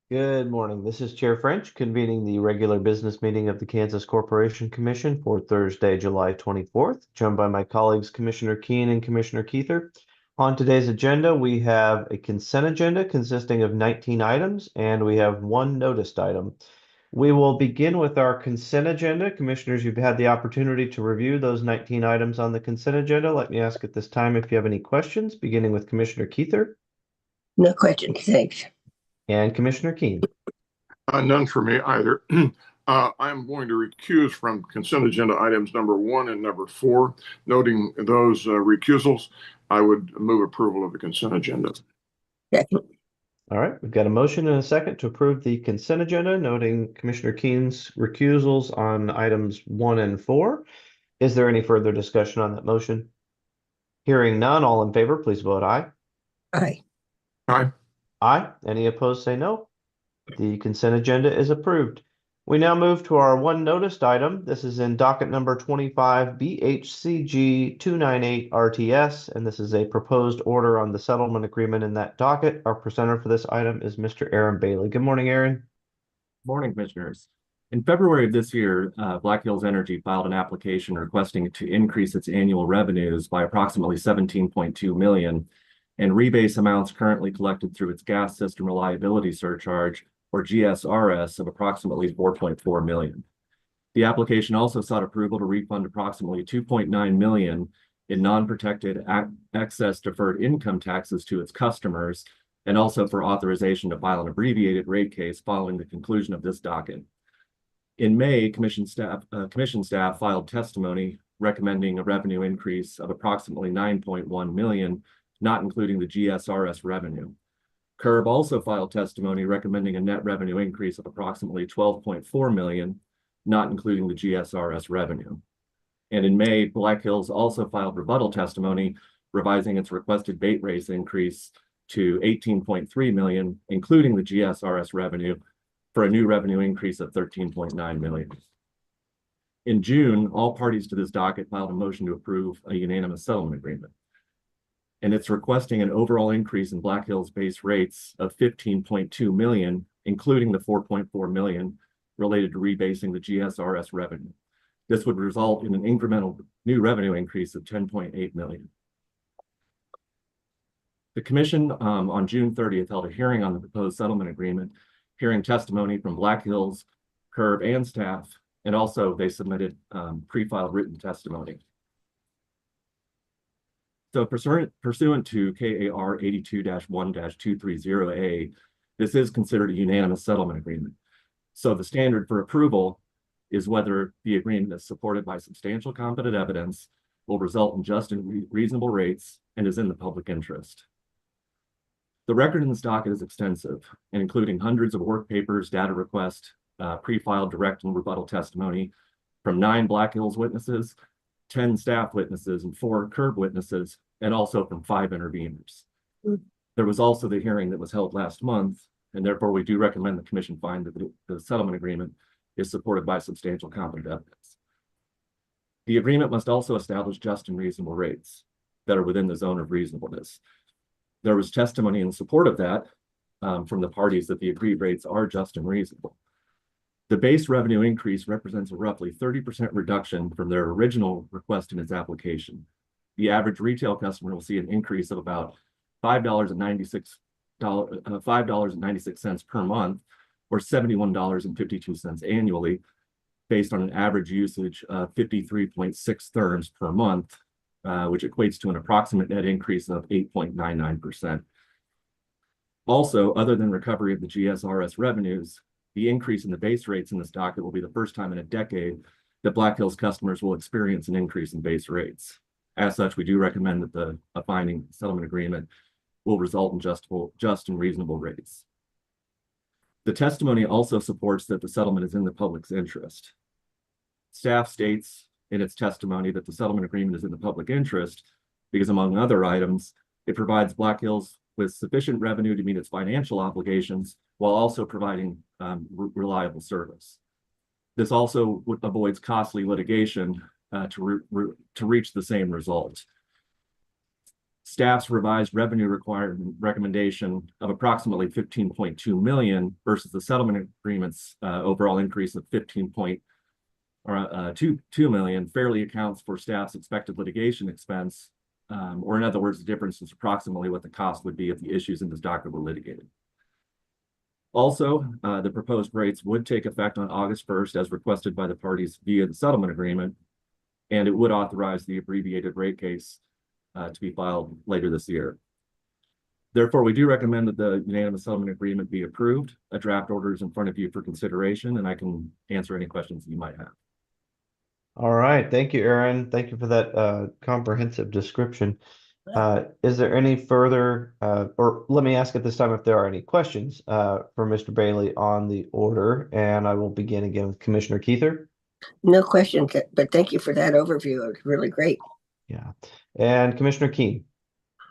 Good morning. This is Chair French convening the regular business meeting of the Kansas Corporation Commission for Thursday, July 24th, joined by my colleagues Commissioner Keen and Commissioner Keither. On today's agenda, we have a consent agenda consisting of 19 items, and we have one noticed item. We will begin with our consent agenda. Commissioners, you've had the opportunity to review those 19 items on the consent agenda. Let me ask at this time if you have any questions, beginning with Commissioner Keither No questions, thanks. and Commissioner Keen. None for me either. I'm going to recuse from consent agenda items number 1 and number 4. Noting those recusals, I would move approval of the consent agenda. Second. All right, we've got a motion and a second to approve the consent agenda, noting Commissioner Keen's recusals on items 1 and 4. Is there any further discussion on that motion? Hearing none, all in favor, please vote aye. Aye. Aye. Aye. Any opposed, say no. The consent agenda is approved. We now move to our one noticed item. This is in docket number 25 BHCG 298 RTS, and this is a proposed order on the settlement agreement in that docket. Our presenter for this item is Mr. Aaron Bailey. Good morning, Aaron. Morning, Commissioners. In February of this year, Black Hills Energy filed an application requesting to increase its annual revenues by approximately $17.2 million and rebase amounts currently collected through its gas system reliability surcharge, or GSRS, of approximately $4.4 million. The application also sought approval to refund approximately $2.9 million in non-protected excess deferred income taxes to its customers, and also for authorization to file an abbreviated rate case following the conclusion of this docket. In May, commission staff filed testimony recommending a revenue increase of approximately $9.1 million, not including the GSRS revenue. CURB also filed testimony recommending a net revenue increase of approximately $12.4 million, not including the GSRS revenue. And in May, Black Hills also filed rebuttal testimony revising its requested base rate increase to $18.3 million, including the GSRS revenue, for a new revenue increase of $13.9 million. In June, all parties to this docket filed a motion to approve a unanimous settlement agreement. And it's requesting an overall increase in Black Hills base rates of $15.2 million, including the $4.4 million related to rebasing the GSRS revenue. This would result in an incremental new revenue increase of $10.8 million. The Commission on June 30th held a hearing on the proposed settlement agreement, hearing testimony from Black Hills, CURB, and staff, and also they submitted pre-filed written testimony. So pursuant to KAR 82-1-230A, this is considered a unanimous settlement agreement. So the standard for approval is whether the agreement is supported by substantial competent evidence, will result in just and reasonable rates, and is in the public interest. The record in this docket is extensive, and including hundreds of work papers, data requests, pre-filed direct and rebuttal testimony from 9 Black Hills witnesses, 10 staff witnesses, and 4 CURB witnesses, and also from 5 interveners. There was also the hearing that was held last month, and therefore we do recommend the Commission find that the settlement agreement is supported by substantial competent evidence. The agreement must also establish just and reasonable rates that are within the zone of reasonableness. There was testimony in support of that from the parties that the agreed rates are just and reasonable. The base revenue increase represents a roughly 30% reduction from their original request in its application. The average retail customer will see an increase of about $5.96 per month, or $71.52 annually, based on an average usage of 53.6 therms per month, which equates to an approximate net increase of 8.99%. Also, other than recovery of the GSRS revenues, the increase in the base rates in this docket will be the first time in a decade that Black Hills customers will experience an increase in base rates. As such, we do recommend that a binding settlement agreement will result in just and reasonable rates. The testimony also supports that the settlement is in the public's interest. Staff states in its testimony that the settlement agreement is in the public interest because, among other items, it provides Black Hills with sufficient revenue to meet its financial obligations while also providing reliable service. This also avoids costly litigation to reach the same result. staff's revised revenue requirement recommendation of approximately 15.2 million versus the settlement agreement's overall increase of 2 million fairly accounts for staff's expected litigation expense, or in other words, the difference is approximately what the cost would be if the issues in this docket were litigated. Also, the proposed rates would take effect on August 1st as requested by the parties via the settlement agreement, and it would authorize the abbreviated rate case to be filed later this year. Therefore, we do recommend that the unanimous settlement agreement be approved. A draft order is in front of you for consideration, and I can answer any questions that you might have. All right, thank you, Aaron. Thank you for that comprehensive description. Is there any further, or let me ask at this time if there are any questions for Mr. Bailey on the order, and I will begin again with Commissioner Keither. No questions, but thank you for that overview. It was really great. Yeah, and Commissioner Keen.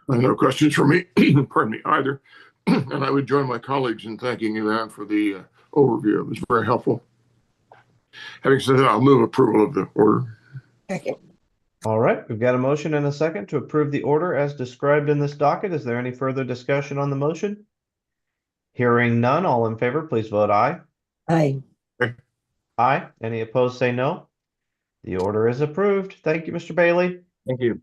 No questions for me, pardon me, either. And I would join my colleagues in thanking you, Ann, for the overview. It was very helpful. Having said that, I'll move approval of the order. Second. All right, we've got a motion and a second to approve the order as described in this docket. Is there any further discussion on the motion? Hearing none, all in favor, please vote aye. Aye. Aye. Any opposed, say no. The order is approved. Thank you, Mr. Bailey. Thank you.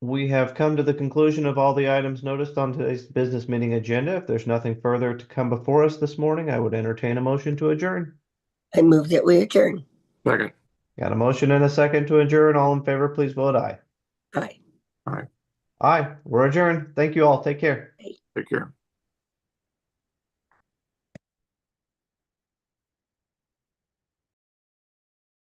We have come to the conclusion of all the items noticed on today's business meeting agenda. If there's nothing further to come before us this morning, I would entertain a motion to adjourn. I move that we adjourn. Second. Got a motion and a second to adjourn. All in favor, please vote aye. Aye. Aye. We're adjourned. Thank you all. Take care. Take care.